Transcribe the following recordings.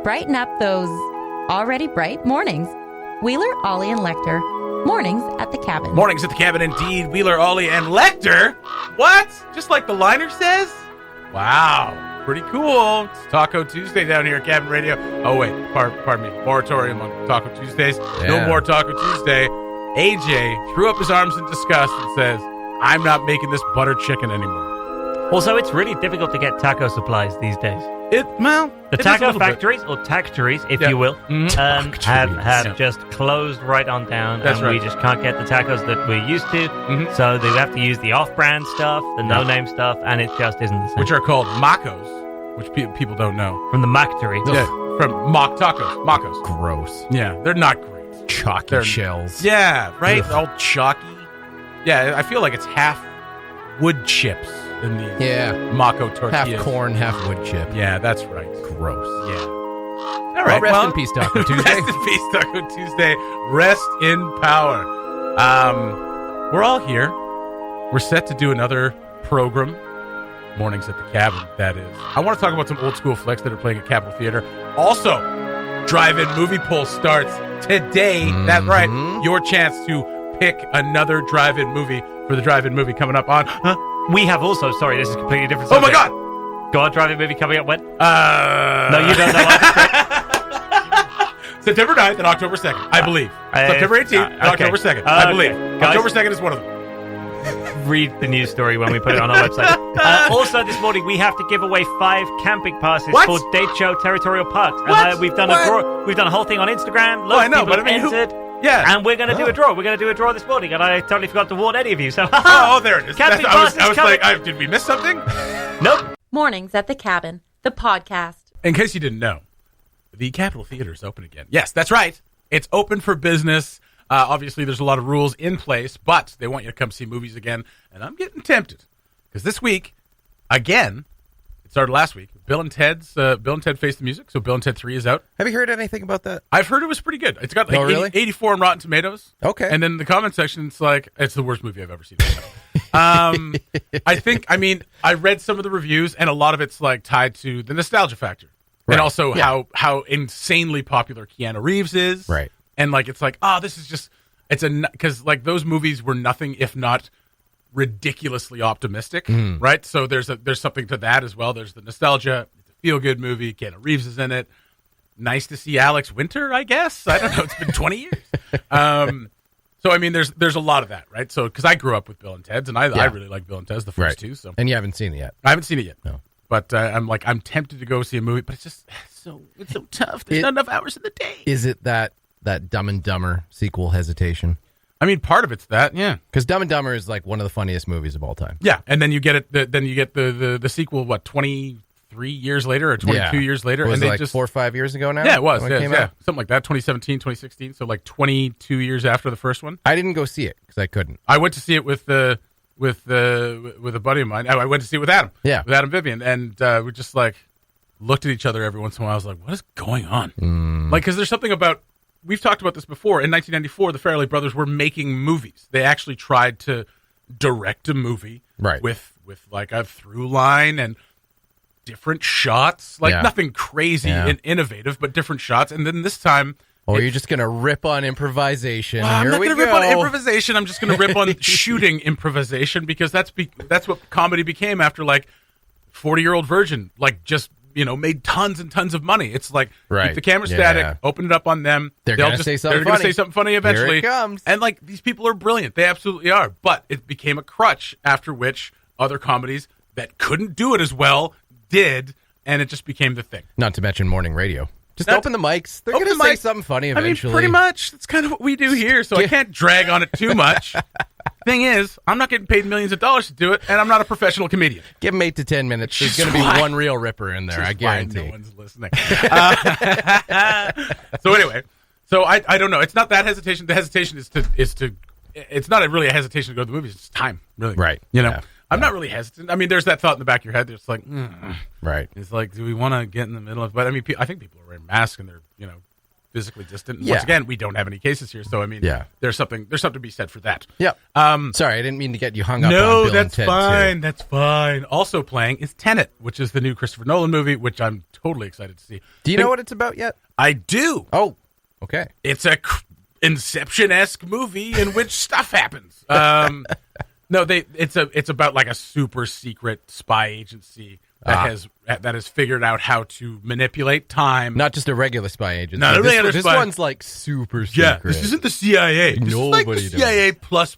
brighten up those already bright mornings. Wheeler, Ollie, and Lecter. Mornings at the Cabin. Mornings at the Cabin, indeed. Wheeler, Ollie, and Lecter. What? Just like the liner says? Wow. Pretty cool. It's Taco Tuesday down here at Cabin Radio. Oh, wait. Pardon me. Moratorium on Taco Tuesdays. Yeah. No more Taco Tuesday. AJ threw up his arms in disgust and says, I'm not making this butter chicken anymore. Also, it's really difficult to get taco supplies these days. The taco factories, or tactories, if you will, have just closed right on down. That's and right. We just can't get the tacos that we're used to. So they have to use the off-brand stuff, the no-name stuff, and it just isn't the same. Which are called macos, which people don't know. From the Mactory. Yeah, from mock tacos. Macos. Gross. Yeah, they're not great. Chalky shells. Yeah, right? All chalky. Yeah, I feel like it's half wood chips in the Mako tortillas. Half corn, half wood chip. Yeah, that's right. Gross. Yeah. All right. Rest in peace, Taco Tuesday. Rest in peace, Taco Tuesday. Rest in power. We're all here. We're set to do another program. Mornings at the Cabin, that is. I want to talk about some old school flicks that are playing at Capitol Theater. Also, drive-in movie poll starts today. That's right. Your chance to pick another drive-in movie for the drive-in movie coming up on... We have also, sorry, this is a completely different subject. Oh my God! Go on, drive-in movie coming up when? No, you don't know. September 9th and October 2nd, I believe. September 18th and October 2nd, I believe. Guys, October 2nd is one of them. Read the news story when we put it on our website. Also, this morning, we have to give away 5 camping passes for Date Show Territorial Parks. And we've done a draw. We've done a whole thing on Instagram. Loads of people have entered. Yeah. And we're going to do a draw. We're going to do a draw this morning, and I totally forgot to warn any of you. So, there it is. I was like, did we miss something? Nope. Mornings at the Cabin, the podcast. In case you didn't know, the Capitol Theater is open again. Yes, that's right. It's open for business. Obviously, there's a lot of rules in place, but they want you to come see movies again. And I'm getting tempted because this week, again, it started last week. Bill and Ted Face the Music. So Bill and Ted 3 is out. Have you heard anything about that? I've heard it was pretty good. It's got like 84 on Rotten Tomatoes. Okay. And then in the comment section, it's like, it's the worst movie I've ever seen. I read some of the reviews, and a lot of it's like tied to the nostalgia factor. Right. And also how insanely popular Keanu Reeves is. Right. And like, it's like, this is just, because like those movies were nothing if not ridiculously optimistic, right? So there's something to that as well. There's the nostalgia. It's a feel-good movie. Keanu Reeves is in it. Nice to see Alex Winter, I guess. I don't know. It's been 20 years. So I mean, there's a lot of that, right? So because I grew up with Bill and Ted's, and I really like Bill and Ted's, the first two. So and you haven't seen it yet. I haven't seen it yet. No. But I'm tempted to go see a movie, but it's so tough. There's not enough hours in the day. Is it that Dumb and Dumber sequel hesitation? I mean, part of it's that, yeah. Because Dumb and Dumber is like one of the funniest movies of all time. Yeah, and then you get it. Then you get the sequel. What, 23 years later or 22 years later? Was and it like 4 or 5 years ago now? Yeah, it was. When it came out? Something like that. 2017, 2016. So like 22 years after the first one. I didn't go see it because I couldn't. I went to see it with a buddy of mine. I went to see it with Adam. Yeah, with Adam Vivian, and we just like looked at each other every once in a while. I was like, "What is going on?" Like, because there's something about. We've talked about this before. In 1994, the Farrelly brothers were making movies. They actually tried to direct a movie with like a through line and different shots, like nothing crazy and innovative, but different shots. And then this time, you're just gonna rip on improvisation. Well, I'm not gonna rip on improvisation. I'm just gonna rip on shooting improvisation because that's what comedy became after like 40-Year-Old Virgin, like just. Made tons and tons of money. It's like keep the camera static, open it up on them. They're going to say something funny eventually. Here it comes. And like these people are brilliant. They absolutely are. But it became a crutch after which other comedies that couldn't do it as well did, and it just became the thing. Not to mention morning radio. Just open the mics. They're going to say something funny eventually. I mean, pretty much. That's kind of what we do here, so I can't drag on it too much. Thing is, I'm not getting paid millions of dollars to do it, and I'm not a professional comedian. Give them 8 to 10 minutes. There's going to be one real ripper in there, I guarantee. No one's listening. So anyway, I don't know. It's not that hesitation. The hesitation is to. It's not really a hesitation to go to the movies. It's time, really. Right. I'm not really hesitant. I mean, there's that thought in the back of your head. It's like, right. It's like, do we want to get in the middle of? But I mean, I think people are wearing masks and they're physically distant. And once again, we don't have any cases here, so I mean, there's something to be said for that. Yeah. Sorry, I didn't mean to get you hung up on Bill and Ted. No, that's fine. Also playing is Tenet, which is the new Christopher Nolan movie, which I'm totally excited to see. Do you know what it's about yet? I do. Oh, okay. It's a Inception-esque movie in which stuff happens. No, it's about like a super secret spy agency that has figured out how to manipulate time. Not just a regular spy agency. Not a regular spy. This one's like super secret. Yeah, this isn't the CIA. This is like the CIA plus.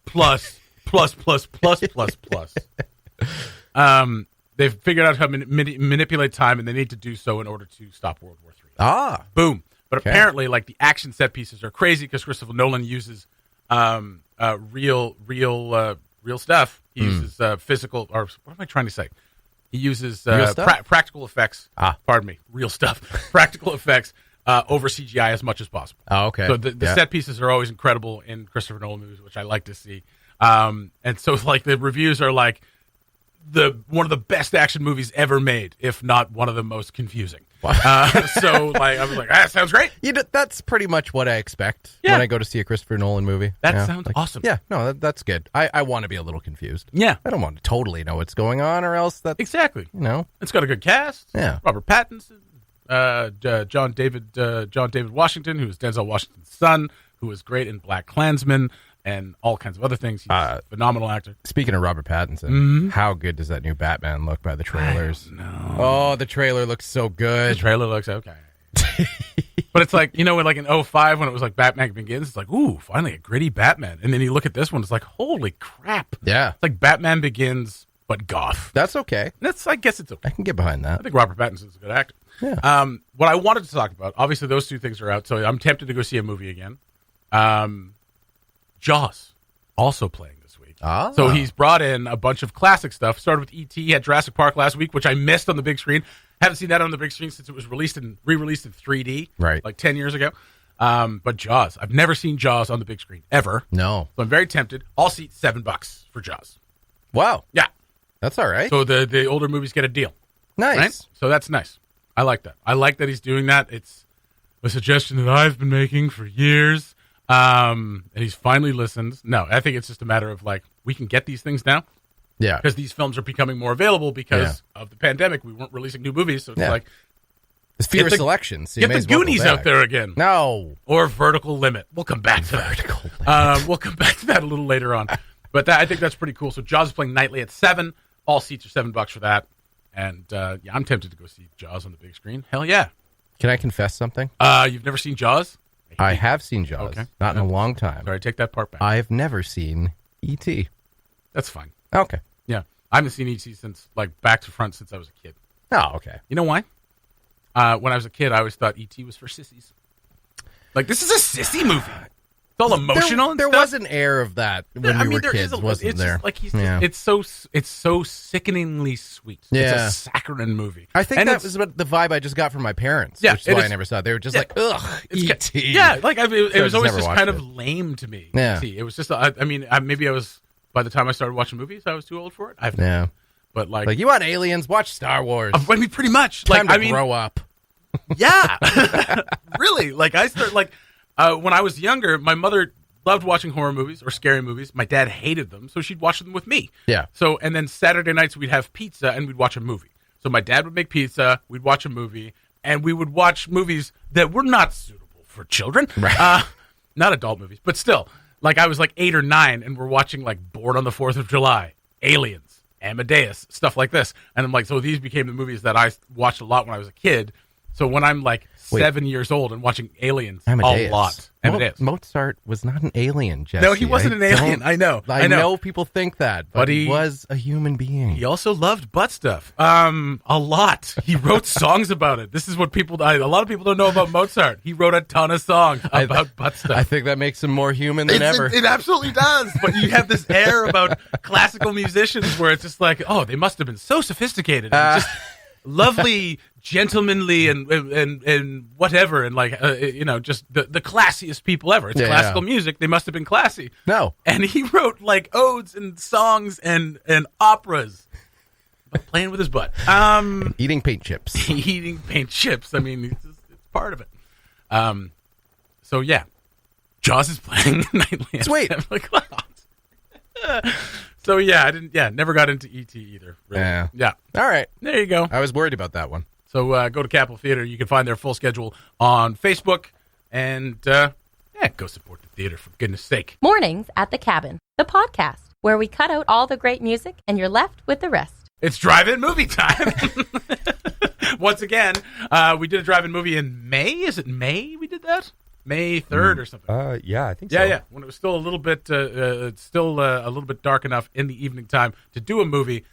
They've figured out how to manipulate time, and they need to do so in order to stop World War III. Boom. But apparently, like, the action set pieces are crazy because Christopher Nolan uses real stuff. He uses physical, or what am I trying to say? He uses practical effects. Pardon me, real stuff. Practical effects over CGI as much as possible. Oh, okay. So the set pieces are always incredible in Christopher Nolan movies, which I like to see. And so, like, the reviews are like one of the best action movies ever made, if not one of the most confusing. So, like, I was like, that sounds great. That's pretty much what I expect when I go to see a Christopher Nolan movie. That sounds awesome. Yeah, no, that's good. I want to be a little confused. Yeah. I don't want to totally know what's going on, or else that's... Exactly. You know? It's got a good cast. Yeah. Robert Pattinson, John David Washington, who is Denzel Washington's son, who was great in Black Klansman, and all kinds of other things. He's a phenomenal actor. Speaking of Robert Pattinson, how good does that new Batman look by the trailers? No. Oh, the trailer looks so good. The trailer looks okay. But it's like, like in 2005 when it was like Batman Begins, it's like, ooh, finally a gritty Batman. And then you look at this one, it's like, holy crap. Yeah. It's like Batman Begins, but goth. That's okay. I guess it's okay. I can get behind that. I think Robert Pattinson's a good actor. Yeah. What I wanted to talk about, obviously those two things are out, so I'm tempted to go see a movie again. Jaws, also playing this week. So he's brought in a bunch of classic stuff. Started with E.T. He had Jurassic Park last week, which I missed on the big screen. Haven't seen that on the big screen since it was re-released in 3D, like 10 years ago. But Jaws, I've never seen Jaws on the big screen ever. No, so I'm very tempted. I'll see $7 for Jaws. Wow, yeah, that's all right. So the older movies get a deal. Nice. Right? So that's nice. I like that. I like that he's doing that. It's a suggestion that I've been making for years. And he's finally listened. No, I think it's just a matter of like, we can get these things now. Yeah. Because these films are becoming more available because of the pandemic. We weren't releasing new movies. So it's like, it's fewer selections. So get the Goonies out there again. No. Or Vertical Limit. We'll come back to that. We'll come back to that a little later on. But I think that's pretty cool. So Jaws is playing nightly at 7. All seats are $7 for that. And I'm tempted to go see Jaws on the big screen. Hell yeah. Can I confess something? You've never seen Jaws? I have seen Jaws. Okay. Not in a long time. Sorry, take that part back. I've never seen E.T. That's fine. Okay. Yeah. I haven't seen E.T. since, like, back to front since I was a kid. Oh, okay. You know why? When I was a kid, I always thought E.T. was for sissies. Like, this is a sissy movie. It's all emotional and there stuff. Was an air of that when we were kids, wasn't there? Just, like, it's so sickeningly sweet. Yeah. It's a saccharine movie. I think that was what the vibe I just got from my parents, which is why I never saw it. They were just like, ugh, E.T. Yeah, like, it was always just kind of lame to me, yeah. E.T. It was just, maybe I was, by the time I started watching movies, I was too old for it. Yeah. But, like, you want aliens, watch Star Wars. I mean, pretty much. Time to grow up. Yeah. Really. Like, I started, like, when I was younger, my mother loved watching horror movies or scary movies. My dad hated them, so she'd watch them with me. Yeah. So, and then Saturday nights we'd have pizza and we'd watch a movie. So my dad would make pizza, we'd watch a movie, and we would watch movies that were not suitable for children. Right. Not adult movies, but still. Like, I was like 8 or 9, and we're watching, like, Born on the 4th of July, Aliens, Amadeus, stuff like this. And I'm like, so these became the movies that I watched a lot when I was a kid. So when I'm like 7 years old and watching Aliens Amadeus. A lot. Amadeus. Mozart was not an alien, Jesse. No, he wasn't an alien. I know. I know people think that, but he was a human being. He also loved butt stuff. A lot. He wrote songs about it. This is what a lot of people don't know about Mozart. He wrote a ton of songs about butt stuff. I think that makes him more human than ever. It absolutely does. But you have this air about classical musicians where it's just like, oh, they must have been so sophisticated. And just lovely, gentlemanly, and whatever, and like just the classiest people ever. It's classical music; they must have been classy. No, and he wrote like odes and songs and operas, but playing with his butt, eating paint chips. Eating paint chips. I mean, it's part of it. So yeah, Jaws is playing nightly. Sweet. So yeah, never got into E.T. either. Really. Yeah. All right. There you go. I was worried about that one. So go to Capitol Theater. You can find their full schedule on Facebook. And go support the theater, for goodness sake. Mornings at the Cabin, the podcast, where we cut out all the great music and you're left with the rest. It's drive-in movie time. Once again, we did a drive-in movie in May. Is it May we did that? May 3rd or something. Yeah, I think so. Yeah. When it was still a little bit dark enough in the evening time to do a movie.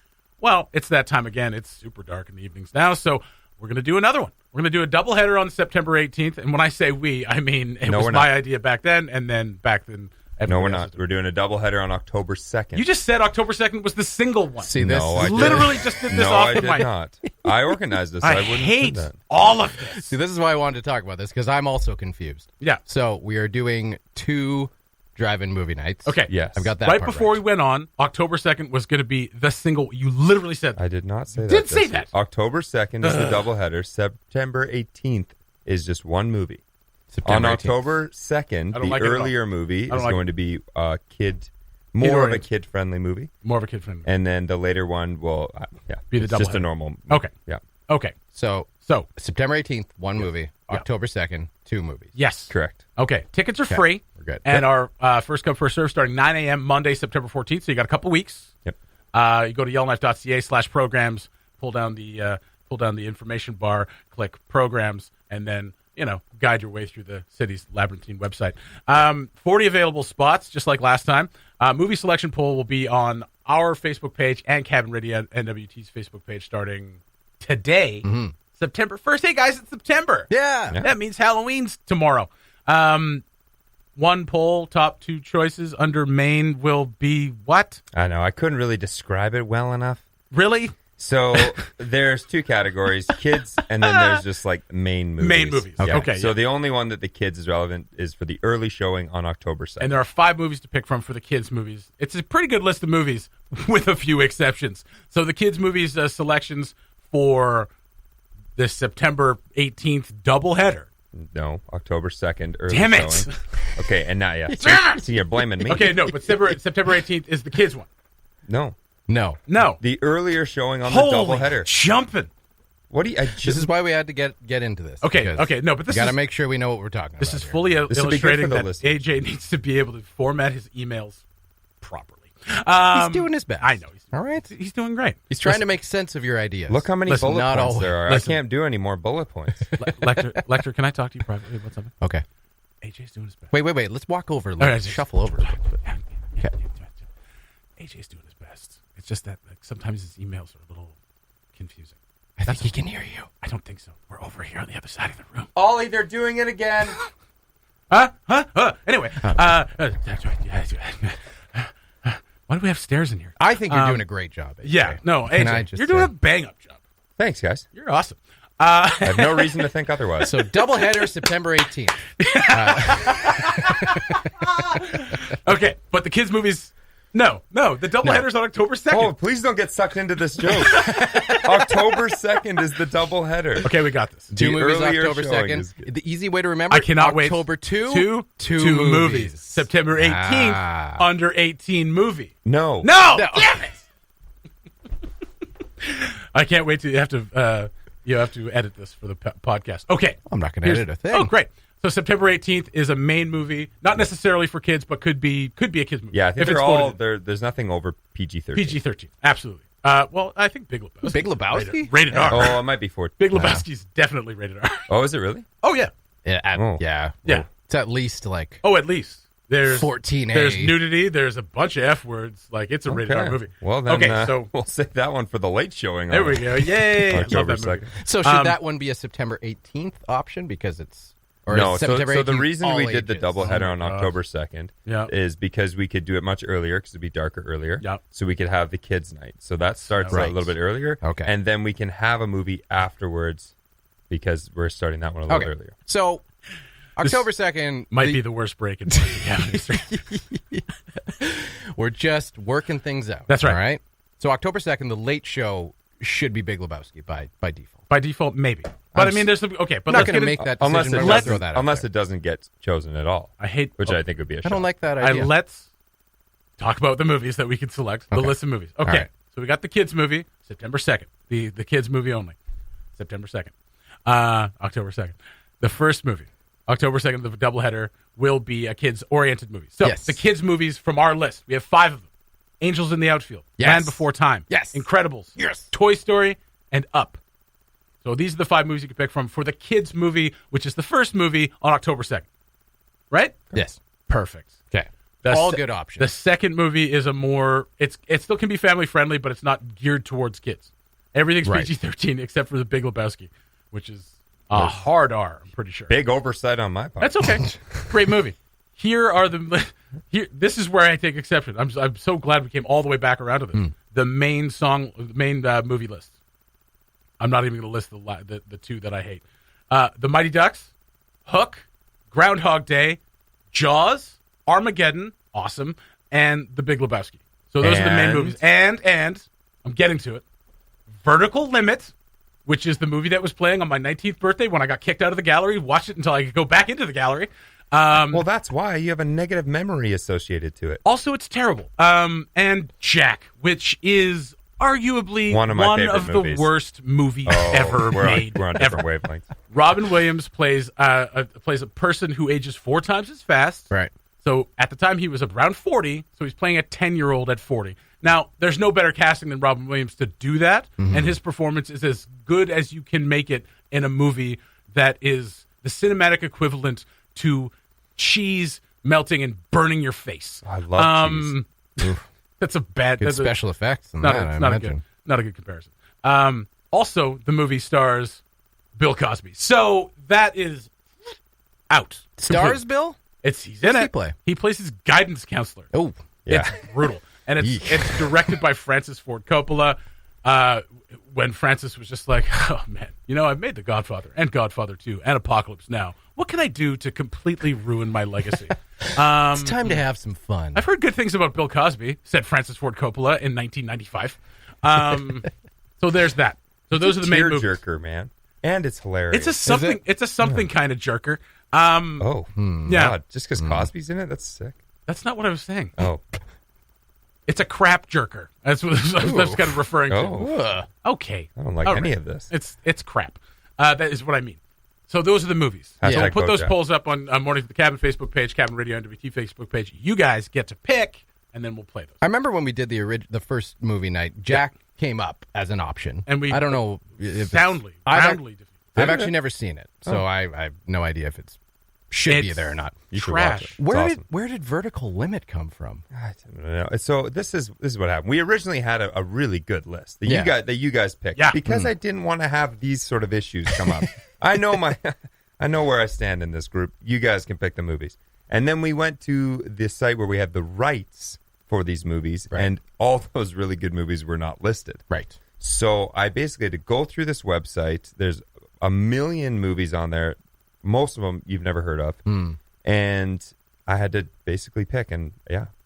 Well, it's that time again. It's super dark in the evenings now, so we're going to do another one. We're going to do a doubleheader on September 18th, and when I say we, I mean it was my idea back then, and then back then. No, we're not. We're doing a doubleheader on October 2nd. You just said October 2nd was the single one. See this? No, I literally just did this off the mic. I did not. I organized this. I wouldn't hate do that. all of this. See, this is why I wanted to talk about this, because I'm also confused. Yeah. So we are doing 2 drive-in movie nights. Okay. Yes. I've got that Right part before we went on, October 2nd was going to be the single. You literally said that. I did not say that. Did say Jesse. that. October 2nd is the doubleheader. September 18th is just one movie. September On 18th. October 2nd, the like it at all. earlier movie is like going to be more of a Kid-oriented. kid-friendly movie. More of a kid friendly. And then the later one will, Be the it's just doubleheader. a normal movie. Okay. Yeah. Okay. So So, September 18th, one movie. Yeah. October 2nd, 2 movies. yes. Correct. Okay. Tickets are free. We're good. And our first come, first serve starting 9 a.m. Monday, September 14th. So you got a couple weeks. Yep. You go to yellowknife.ca/programs, pull down the information bar, click programs, and then, guide your way through the city's labyrinthine website. 40 available spots, just like last time. Movie selection poll will be on our Facebook page and Cabin Radio NWT's Facebook page starting today, September 1st. Hey, guys, it's September. Yeah. That means Halloween's tomorrow. One poll, top 2 choices under main will be what? I know. I couldn't really describe it well enough. Really? So there's 2 categories, kids, and then there's just like main movies. Main movies. Yeah. Okay. So the only one that the kids is relevant is for the early showing on October 2nd. And there are 5 movies to pick from for the kids' movies. It's a pretty good list of movies with a few exceptions. So the kids' movies selections for the September 18th doubleheader. No, October 2nd early Damn it. showing. Okay, and not yet. Damn it. See, you're blaming me. Okay, no, but September 18th is the kids' one. No. No. The earlier showing on Holy the doubleheader. jumping. What do you? This is why we had to get into this. Okay, because okay, no, but this got to is make sure we know what we're talking this about. is here. fully This would be good illustrating for the that listeners. AJ needs to be able to format his emails properly. He's doing his best. I know. All right. He's doing great. He's trying to make sense of your ideas. Look how many Listen, bullet not points always. there are. Listen. I can't do any more bullet points. Lecter, can I talk to you privately about something? Okay. AJ's doing his best. Wait. Let's walk over. Let's right, shuffle over. AJ's doing his best. It's just that sometimes his emails are a little confusing. I think he can hear you. I don't think so. We're over here on the other side of the room. Ollie, they're doing it again. Anyway, that's right. Why do we have stairs in here? I think you're doing a great job. AJ. Yeah, no, Can I AJ, just you're doing say- a bang-up job. Thanks, guys. You're awesome. I have no reason to think otherwise. So doubleheader September 18th. Okay, but the kids' movies, no, the doubleheader's on October 2nd. Oh, please don't get sucked into this joke. October 2nd is the doubleheader. Okay, we got this. 2 movies earlier October showing 2nd. is good. The easy way to remember I cannot wait. October 2. Two movies. September 18th, Ah. under 18 movie. No. No! Damn it! I can't wait till you have to edit this for the podcast. Okay. I'm not going to edit a thing. Oh, great. So September 18th is a main movie, not necessarily for kids, but could be a kids movie. Yeah, I think if they're it's all voted there's nothing over PG-13. PG-13. Absolutely. Well, I think Big Lebowski. Big Lebowski? Rated R. Oh, it might be 14. Big Lebowski's definitely rated R. Oh, is it really? Oh yeah. Yeah. Oh. Yeah. Yeah. It's at least like Oh, at least there's 14A. There's nudity. There's a bunch of F words. Like it's a rated R movie. Well, then okay, so we'll save that one for the late showing. there on we go. Yay! I love October that movie. 2nd. So should that one be a September 18th option because it's or No, is so September 18th the reason all we did the ages? doubleheader on gosh. October 2nd Yeah. is because we could do it much earlier because it'd be darker earlier. Yeah. So we could have the kids' night. So that starts Right. a little bit earlier. Okay. And then we can have a movie afterwards because we're starting that one a little earlier. So October 2nd Might be the worst break in history. we're just working things out. That's right. All right. So October 2nd, the late show should be Big Lebowski by default. By default, maybe. But I mean, there's some... Okay, but I'm not let's going to get make that unless decision. it but doesn't, throw that out unless there. it doesn't get chosen at all. I hate... Which I think would be a shame. I don't like that idea. Let's talk about the movies that we can select, the list of movies. Okay, right. so we got the kids movie, September 2nd. The kids movie only, September 2nd. October 2nd. The first movie, October 2nd, the doubleheader, will be a kids-oriented movie. So the kids movies from our list, we have 5 of them. Angels in the Outfield, Land Before Time, Incredibles, Toy Story, and Up. So these are the 5 movies you can pick from for the kids movie, which is the first movie on October 2nd. Right? Yes. Perfect. Okay. The All good options. The second movie is a more... It still can be family-friendly, but it's not geared towards kids. Everything's PG-13 except for The Big Lebowski, which is a hard R, I'm pretty sure. Big oversight on my part. That's okay. Great movie. This is where I take exception. I'm so glad we came all the way back around to this. The main movie list. I'm not even going to list the 2 that I hate. The Mighty Ducks, Hook, Groundhog Day, Jaws, Armageddon, awesome, and The Big Lebowski. So those are the main movies. And I'm getting to it. Vertical Limit, which is the movie that was playing on my 19th birthday when I got kicked out of the gallery. Watched it until I could go back into the gallery. Well, that's why you have a negative memory associated to it. Also, it's terrible. And Jack, which is arguably one of the worst movies ever made. We're on different wavelengths. Robin Williams plays a person who ages 4 times as fast. Right. So at the time he was around 40, so he's playing a 10-year-old at 40. Now, there's no better casting than Robin Williams to do that, and his performance is as good as you can make it in a movie that is the cinematic equivalent to cheese melting and burning your face. I love cheese. That's a bad... Good special effects. Not a good comparison. Also, the movie stars Bill Cosby. So that is out. Stars Bill? He's in it. He play? He plays his guidance counselor. Oh, yeah. It's brutal. And it's directed by Francis Ford Coppola. When Francis was just like, oh, man, I've made The Godfather and Godfather 2 and Apocalypse Now. What can I do to completely ruin my legacy? It's time to have some fun. I've heard good things about Bill Cosby, said Francis Ford Coppola in 1995. So there's that. So those are the main movies. Jerker, man. And it's hilarious. It's a something kind of jerker. God. Just because Cosby's in it? That's sick. That's not what I was saying. Oh. It's a crap jerker. That's what I was kind of referring to. Oh. Okay. I don't like any of this. It's crap. That is what I mean. So those are the movies. So we'll put those polls up on Mornings at the Cabin Facebook page, Cabin Radio NWT Facebook page. You guys get to pick, and then we'll play those. I remember when we did the first movie night, Jack came up as an option. And I don't know if soundly defeated. I've actually never seen it, so I have no idea if it should be there or not. You should watch it. Where did Vertical Limit come from? I don't know. So this is what happened. We originally had a really good list that you guys picked because I didn't want to have these sort of issues come up. I know where I stand in this group. You guys can pick the movies, and then we went to the site where we had the rights for these movies, and all those really good movies were not listed. Right. So I basically had to go through this website. There's a million movies on there. Most of them you've never heard of. And I had to basically pick. And,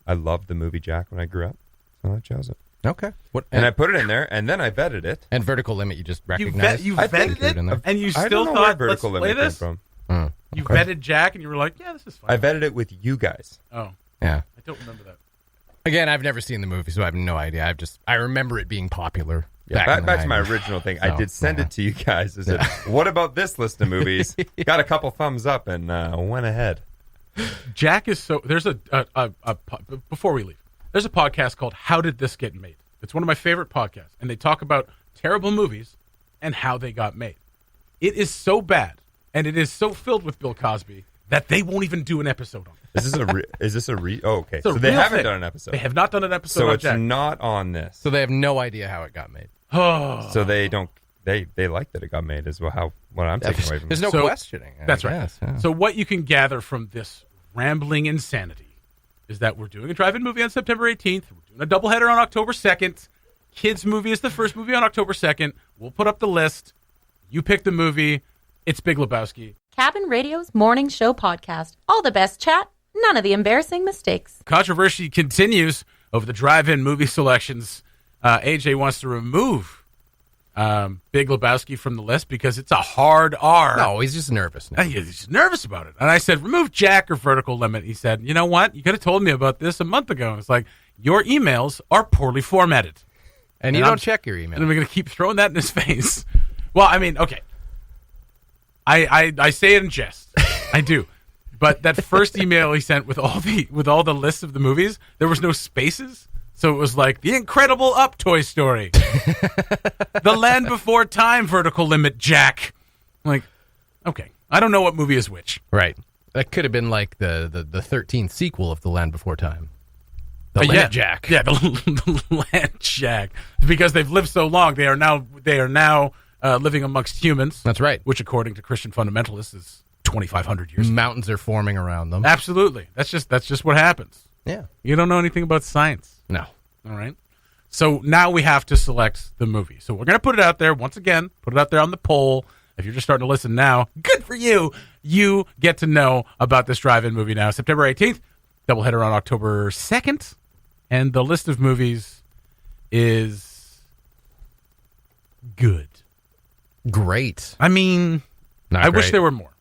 I loved the movie Jack when I grew up. So I chose it. Okay. And I put it in there, and then I vetted it. And Vertical Limit, you just recognized? You vetted it? And you still thought, let's play this? Came from. You vetted Jack, and you were like, yeah, this is fine. I vetted it with you guys. Oh. Yeah. I don't remember that. Again, I've never seen the movie, so I have no idea. I remember it being popular. Back to my original thing. I did send it to you guys. I said, what about this list of movies? Got a couple thumbs up and went ahead. Jack is so... There's before we leave, there's a podcast called How Did This Get Made? It's one of my favorite podcasts, and they talk about terrible movies and how they got made. It is so bad, and it is so filled with Bill Cosby that they won't even do an episode on it. Is this a Oh, okay. So they haven't done an episode. They have not done an episode so on it's Jack. not on this. So they have no idea how it got made. Oh. So they don't... They like that it got made is what I'm taking away from There's this. no questioning. That's right. Yeah. So what you can gather from this rambling insanity is that we're doing a drive-in movie on September 18th. We're doing a doubleheader on October 2nd. Kids movie is the first movie on October 2nd. We'll put up the list. You pick the movie. It's Big Lebowski. Cabin Radio's morning show podcast. All the best chat, none of the embarrassing mistakes. Controversy continues over the drive-in movie selections. AJ wants to remove Big Lebowski from the list because it's a hard R. No, he's just nervous now. He's just nervous about it. And I said, remove Jack or vertical limit. He said, you know what? You could have told me about this a month ago. And it's like, your emails are poorly formatted. And you don't check your email. And I'm going to keep throwing that in his face. Well, I mean, okay. I say it in jest. I do. But that first email he sent with all the lists of the movies, there was no spaces. So it was like, The Incredible Up Toy Story. The Land Before Time vertical limit Jack. I'm like, okay. I don't know what movie is which. Right. That could have been like the 13th sequel of The Land Before Time. The Land Jack. Yeah, the Land Jack. Because they've lived so long, they are now living amongst humans. That's right. Which, according to Christian fundamentalists, is 2,500 years. Mountains are forming around them. Absolutely. That's just what happens. Yeah. You don't know anything about science. No. All right. So now we have to select the movie. So we're going to put it out there once again, put it out there on the poll. If you're just starting to listen now, good for you. You get to know about this drive-in movie now. September 18th, doubleheader on October 2nd. And the list of movies is good. Great. I mean, I wish there were more.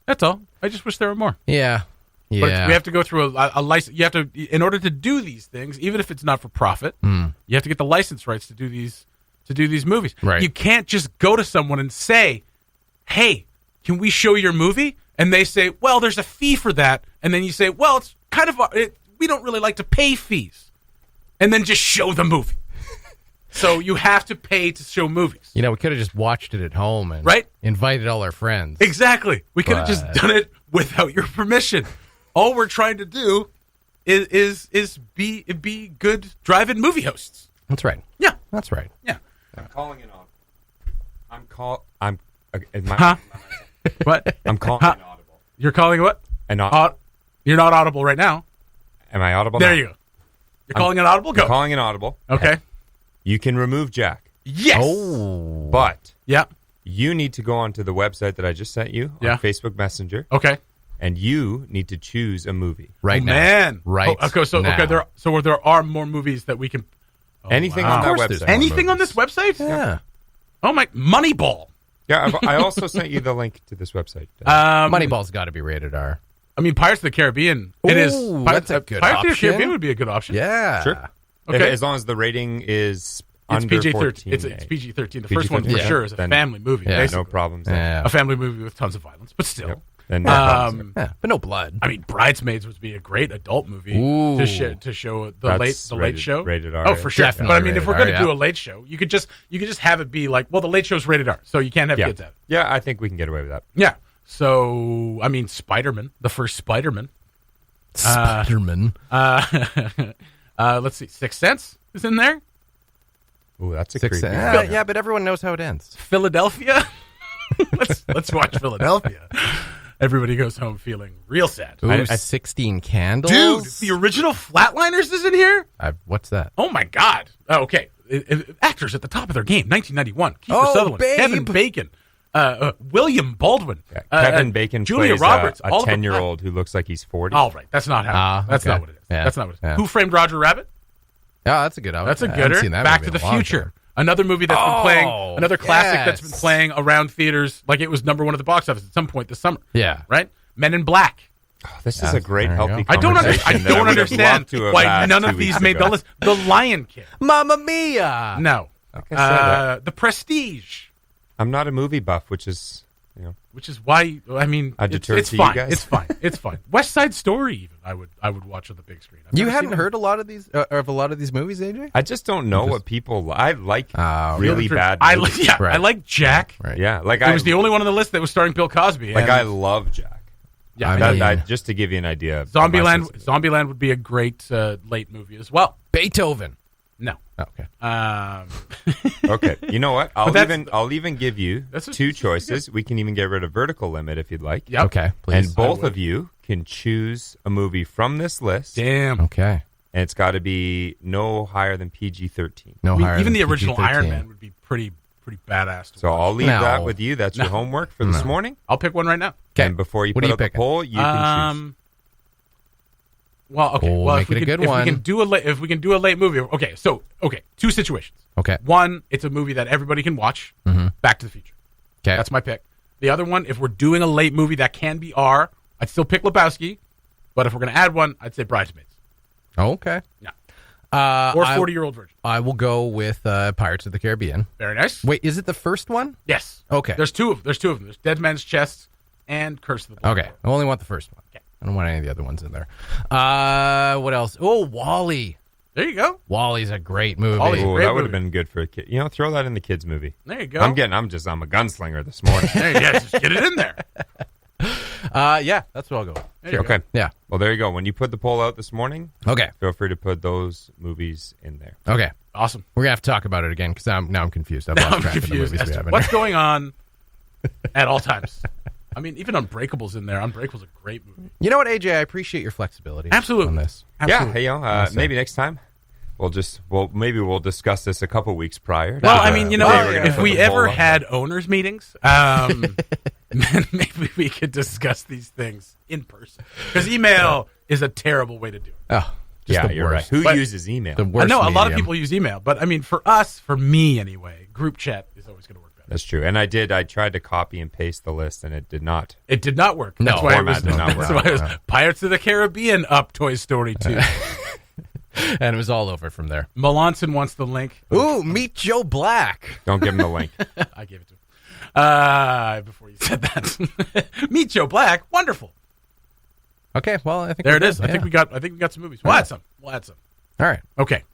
That's all. I just wish there were more. Yeah. But we have to go through a license. You have to, in order to do these things, even if it's not for profit, you have to get the license rights to do these movies. Right. You can't just go to someone and say, "Hey, can we show your movie?" And they say, "Well, there's a fee for that." And then you say, "Well, it's kind of we don't really like to pay fees," and then just show the movie. So you have to pay to show movies. We could have just watched it at home and invited all our friends. Exactly. We could have just done it without your permission. All we're trying to do is be good drive-in movie hosts. That's right. Yeah. That's right. Yeah. I'm calling it on. What? I'm calling it audible. You're calling it what? You're not audible right now. Am I audible there now? you go. You're calling it audible? Go. I'm calling it audible. Okay. You can remove Jack. Yes. Oh. But you need to go onto the website that I just sent you on Facebook Messenger. Okay. And you need to choose a movie. Right now. Man. Right. Okay, so now. there are more movies that we can Anything on that website. Anything on this website? Yeah. Oh my Moneyball. Yeah, I also sent you the link to this website. Moneyball's got to be rated R. I mean, Pirates of the Caribbean. It is. That's a good Pirates of the option. Caribbean would be a good option. Yeah. Sure. Okay. As long as the rating is It's under PG-13. 14. It's PG-13. The first one for PG-13. sure is a Then- family movie. Yeah. Basically. No problems. Yeah. A family movie with tons of violence, but still. Yep. Then no problems. Yeah, but no blood. I mean, Bridesmaids would be a great adult movie Ooh. to show the That's late show. rated R. Oh, for sure. Definitely But I mean, if we're rated going R, to do a late show, you could just have it be like, well, the late show's rated R, so you can't have Yeah. kids at it. Yeah, I think we can get away with that. Yeah. So I mean, Spider-Man, the first Spider-Man. Spider-Man. Let's see, Sixth Sense is in there. Ooh, that's a Six creepy. yeah, but everyone knows how it ends. Philadelphia. let's watch Philadelphia. Everybody goes home feeling real sad. Ooh, 16 Candles? Dude, the original Flatliners is in here? What's that? Oh, my God. Oh, okay. Actors at the top of their game. 1991. Kiefer Sutherland. Babe. Kevin Bacon. William Baldwin. Yeah, Kevin Bacon Julia plays Roberts. a 10-year-old who looks like he's 40. All right. That's not how. That's okay. not what it is. Yeah. That's not what it is. Yeah. Who Framed Roger Rabbit? Yeah, that's a good one. That's a I haven't gooder. seen that Back movie to in the a long Future. time. Another movie that's been playing. Another classic that's been yes. playing around theaters. Like it was number one at the box office at some point this summer. Yeah. Right? Men in Black. This is a great, there you healthy go. I don't conversation that would have understand loved to have why had none 2 of these weeks made ago. the list. The Lion King. Mamma Mia! No. Like I said, The Prestige. I'm not a movie buff, which is, Which is why I mean I defer it's to you fine. guys. It's fine. It's fine. West Side Story even I would watch on the big screen. I've You never hadn't seen heard a lot of these movies, AJ? I just don't know what people. I like really them. bad. I movies. I like Jack. Right. Yeah, like It was the only one on the list that was starring Bill Cosby. like and- I love Jack. yeah, I that- mean- Just to give you an idea. of my Zombieland. sense of it. Zombieland would be a great late movie as well. Beethoven. No. Oh, okay. Okay, you know what? that's- I'll even give you That's what- two choices. We can even get rid of vertical limit if you'd like. Yep. Okay, please. And both would. of you can choose a movie from this list, Damn. Okay. and it's got to be no higher than PG-13. No I mean, higher even than the original PG-13. Iron Man would be pretty badass. To So watch. I'll leave No. that with you. That's your homework for this morning. I'll pick one right now. Okay. And before you What put are you up the picking? poll, you can choose. Well, okay. Oh, well, make it a good one. If we can do a late movie, okay. So, two situations. Okay. One, it's a movie that everybody can watch. Mm-hmm. Back to the Future. Okay. That's my pick. The other one, if we're doing a late movie that can be R, I'd still pick Lebowski. But if we're going to add one, I'd say Bridesmaids. Okay. Yeah. Or 40-year-old virgin. I will go with Pirates of the Caribbean. Very nice. Wait, is it the first one? Yes. Okay. There's two of them. There's Dead Man's Chest and Curse of the Black Okay. I only want the first one. Okay. I don't want any of the other ones in there. What else? Oh, Wall-E. There you go. Wall-E's a great movie. Oh, that would have been good for a kid. Throw that in the kids' movie. There you go. I'm a gunslinger this morning. There you go. Just get it in there. Yeah, that's what I'll go with. Okay. Yeah. Well, there you go. When you put the poll out this morning, Okay. feel free to put those movies in there. Okay. Awesome. We're going to have to talk about it again because now I'm confused. I've lost track of the movies we have in What's there. going on at all times? I mean, even Unbreakable's in there. Unbreakable's a great movie. You know what, AJ? I appreciate your flexibility. Absolutely. On this. Absolutely. Yeah. Hey, maybe next time maybe we'll discuss this a couple weeks prior. Well, I mean, if we ever up. had owners meetings, maybe we could discuss these things in person. Because email is a terrible way to do it. Oh, just the you're worst. right. Who But- uses email? The worst I know a lot of medium. people use email, but I mean, for me anyway, group chat is always going to work better. That's true. And I tried to copy and paste the list, and it did not. It did not work. No, That's why format did not work. That's why it was Pirates of the Caribbean up Toy Story 2. And it was all over from there. Melanson wants the link. Ooh, meet Joe Black. Don't give him the link. I gave it to him. Before you said that. Meet Joe Black. Wonderful. Okay, well, I think There we're it is. good. I think we got some movies. We'll add some. All right. Okay.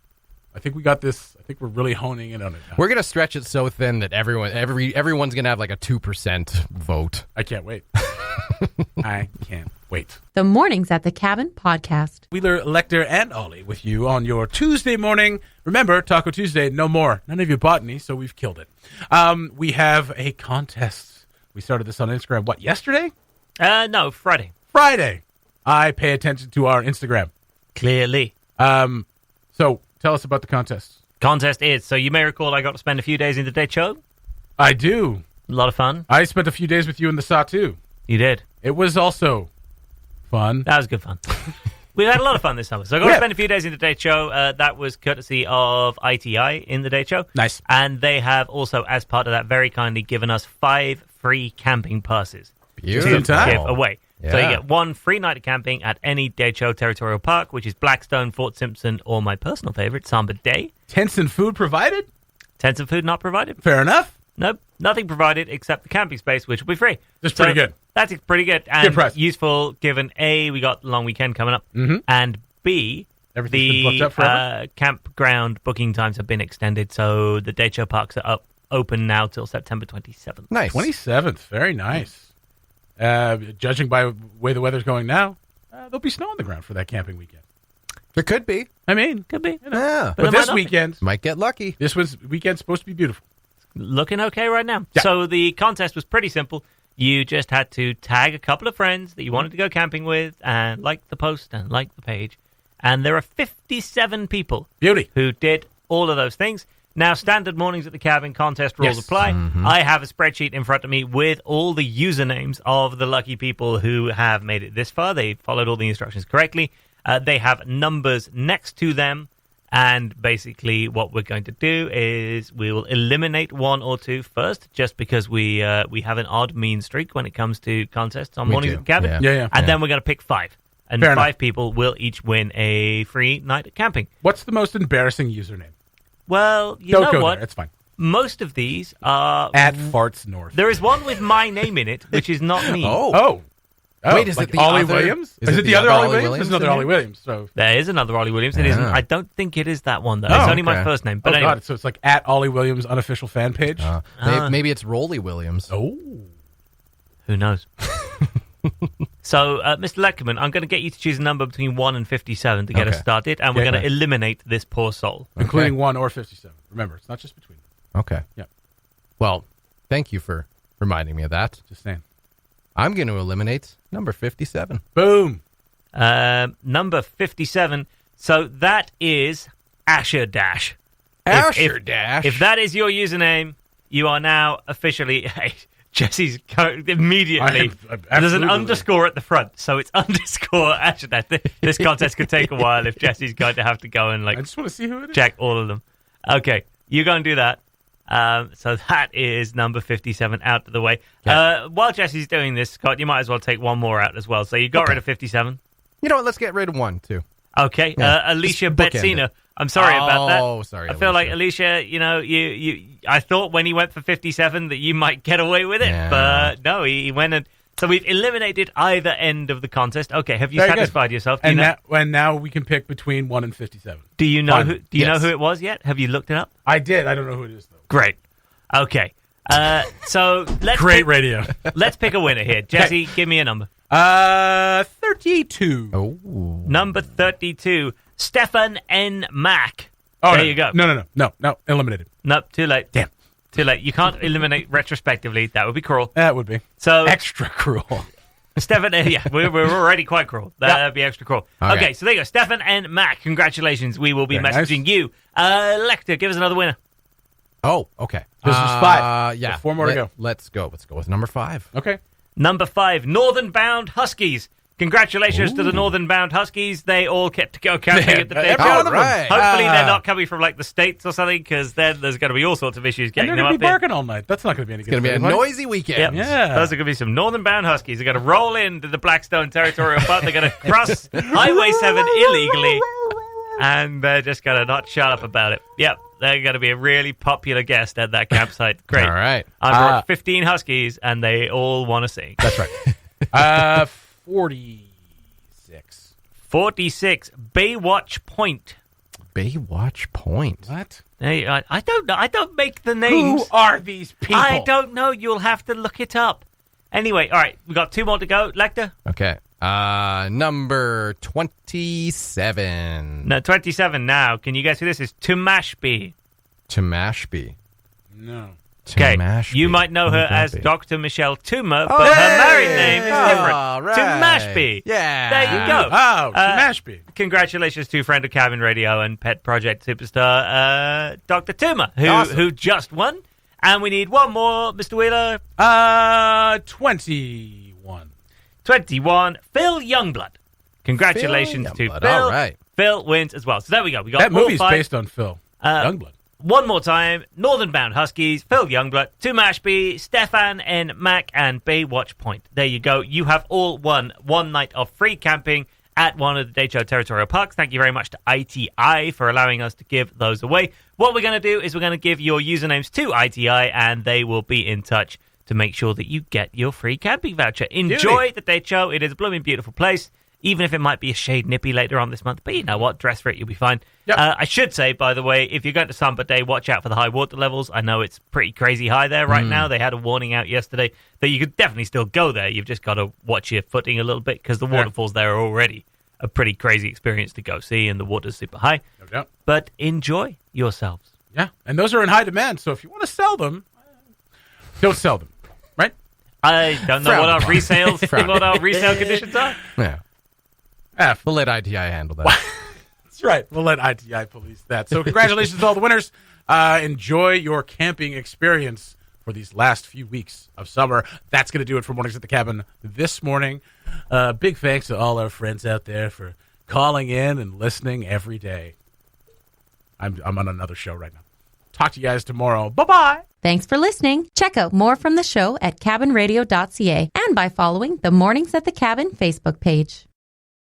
I think we got this. I think we're really honing in on it now. We're going to stretch it so thin that everyone's going to have like a 2% vote. I can't wait. I can't wait. The Mornings at the Cabin podcast. Wheeler, Lecter, and Ollie with you on your Tuesday morning. Remember, Taco Tuesday, no more. None of you bought any, so we've killed it. We have a contest. We started this on Instagram, yesterday? No, Friday. Friday. I pay attention to our Instagram. Clearly. So tell us about the contest. Contest is, so you may recall I got to spend a few days in the Date Show. I do. A lot of fun. I spent a few days with you in the SAW, too. You did. It was also fun. That was good fun. We had a lot of fun this summer. So I got to spend a few days in the Date Show. That was courtesy of ITI in the Date Show. Nice. And they have also, as part of that, very kindly given us 5 free camping passes Beautiful. to give away. So you Yeah. get 1 free night of camping at any Date Show Territorial Park, which is Blackstone, Fort Simpson, or my personal favorite, Samba Day. Tents and food provided? Tents and food not provided. Fair enough. Nope, nothing provided except the camping space, which will be free. That's pretty good. That's pretty good and Good price. useful. Given A, we got the long weekend coming up, and B, Everything's been booked up forever? campground booking times have been extended, so the Date Show parks are open now till September 27th. Nice. 27th. Very nice. Judging by the way the weather's going now, there'll be snow on the ground for that camping weekend. There could be. I mean, Could be. Yeah. but there this might not be. weekend, Might get lucky. weekend's supposed to be beautiful. Looking okay right now. Yeah. So the contest was pretty simple. You just had to tag a couple of friends that you wanted to go camping with and like the post and like the page. And there are 57 people Beauty. who did all of those things. Now, standard Mornings at the Cabin contest rules Yes. apply. I have a spreadsheet in front of me with all the usernames of the lucky people who have made it this far. They followed all the instructions correctly. They have numbers next to them. And basically what we're going to do is we will eliminate 1 or 2 first, just because we have an odd mean streak when it comes to contests on We Mornings do. at the Cabin. Yeah. And then we're going to pick 5. And Fair 5 enough. people will each win a free night at camping. What's the most embarrassing username? Well, you Don't know go what? there. It's fine. Most of these are... At Farts North. There is one with my name in it, which is not me. Oh. Wait, is like it the Ollie other- Williams? is Is it it the the other other Ollie Ollie Williams? Williams There's another in Ollie here? Williams. So. There is another Ollie Williams. It isn't. Yeah. I don't think it is that one, though. It's only my okay. first name. Oh, But anyway. God. So it's like at Ollie Williams unofficial fan page. Maybe it's Rolly Williams. Oh. Who knows? So, Mr. Leckerman, I'm going to get you to choose a number between 1 and 57 to get us Okay. started, and we're Okay. going to eliminate this poor soul. Including 1 or 57. Remember, it's not just between. Okay. Yeah. Well, thank you for reminding me of that. Just saying. I'm going to eliminate number 57. Boom. Number 57. So that is Asher Dash. Asher Dash. If that is your username, you are now officially... Jesse's immediately. There's an underscore at the front, so it's underscore. Actually, this contest could take a while if Jesse's going to have to go and I just want to see who it is. check all of them. Okay, you go and do that. So that is number 57 out of the way. Yeah. While Jesse's doing this, Scott, you might as well take one more out as well. So you got rid of 57. You know what? Let's get rid of one, too. Okay, Yeah. Alicia Just bookend Betsina. it. I'm sorry about that. Oh, sorry, I feel like Alicia. Alicia, I thought when he went for 57 that you might get away with it, Yeah. but no, he went and... So we've eliminated either end of the contest. Okay, have you Very satisfied good. yourself? And now we can pick between 1 and 57. Do you know Finally. who? Do you know Yes. who it was yet? Have you looked it up? I did. I don't know who it is, though. Great. Okay. So let's Great pick, radio. let's pick a winner here. Jesse, give me a number. 32. Oh. Number 32, Stefan N. Mack. Oh, there no. you go. No. Eliminated. Nope, too late. Damn. Too late. You can't eliminate retrospectively. That would be cruel. That would be So extra cruel. Stefan, yeah, we're already quite cruel. That'd be extra cruel. Okay. Okay, so there you go. Stefan and Mac, congratulations. We will be Very messaging you. Lecter, give us another winner. Oh, okay. This is 5. Yeah. So 4 more to go. Let's go. Let's go with number 5. Okay. Number 5, Northern Bound Huskies. Congratulations to the Northern Bound Huskies. They all get to go camping at the day. every one of them. Right. Hopefully they're not coming from like the States or something, because then there's going to be all sorts of issues And getting they're them going up to be there. barking all night. That's not going to be any good. It's going to be a for anybody. noisy weekend. Yep. Yeah. Those are going to be some Northern Bound Huskies. They're going to roll into the Blackstone Territorial Park. They're going to cross Highway 7 illegally. And they're just going to not shut up about it. Yep. They're going to be a really popular guest at that campsite. Great. All right. I brought 15 Huskies, and they all want to sing. That's right. 46. 46, Baywatch Point. Baywatch Point. What? Hey, I don't know. I don't make the names. Who are these people? I don't know. You'll have to look it up. Anyway, all right. We've got 2 more to go. Lecter? Okay. Number 27. No, 27 now. Can you guess who this is? Tumashby. Tamashby. No. Okay, Tamashby. you might know Who her would that as be? Dr. Michelle Toomer, but her married name is different. Oh, right. Tumashby. Yeah. There you go. Oh, Mashby. Congratulations to friend of Cabin Radio and Pet Project superstar Dr. Toomer, Awesome. who just won. And we need one more, Mr. Wheeler. 21. 21, Phil Youngblood. Congratulations Phil to Youngblood. Phil. All right. Phil wins as well. So there we go. We got That all movie's 5. based on Phil Youngblood. One more time, Northern Bound Huskies, Phil Youngblood, Tumashby, Stefan N. Mack, and Baywatch Point. There you go. You have all won 1 night of free camping at one of the Decho Territorial Parks. Thank you very much to ITI for allowing us to give those away. What we're going to do is we're going to give your usernames to ITI, and they will be in touch to make sure that you get your free camping voucher. Enjoy the Decho. It is a blooming beautiful place, even if it might be a shade nippy later on this month. But you know what? Dress for it. You'll be fine. Yep. I should say, by the way, if you're going to Samba Day, watch out for the high water levels. I know it's pretty crazy high there right now. They had a warning out yesterday that you could definitely still go there. You've just got to watch your footing a little bit, because the waterfalls there are already a pretty crazy experience to go see, and the water's super high. No doubt. But enjoy yourselves. Yeah. And those are in high demand. So if you want to sell them, don't sell them. Right? I don't know what our resale conditions are. Yeah. We'll let ITI handle that. That's right. We'll let ITI police that. So congratulations to all the winners. Enjoy your camping experience for these last few weeks of summer. That's going to do it for Mornings at the Cabin this morning. Big thanks to all our friends out there for calling in and listening every day. I'm on another show right now. Talk to you guys tomorrow. Bye-bye. Thanks for listening. Check out more from the show at cabinradio.ca and by following the Mornings at the Cabin Facebook page.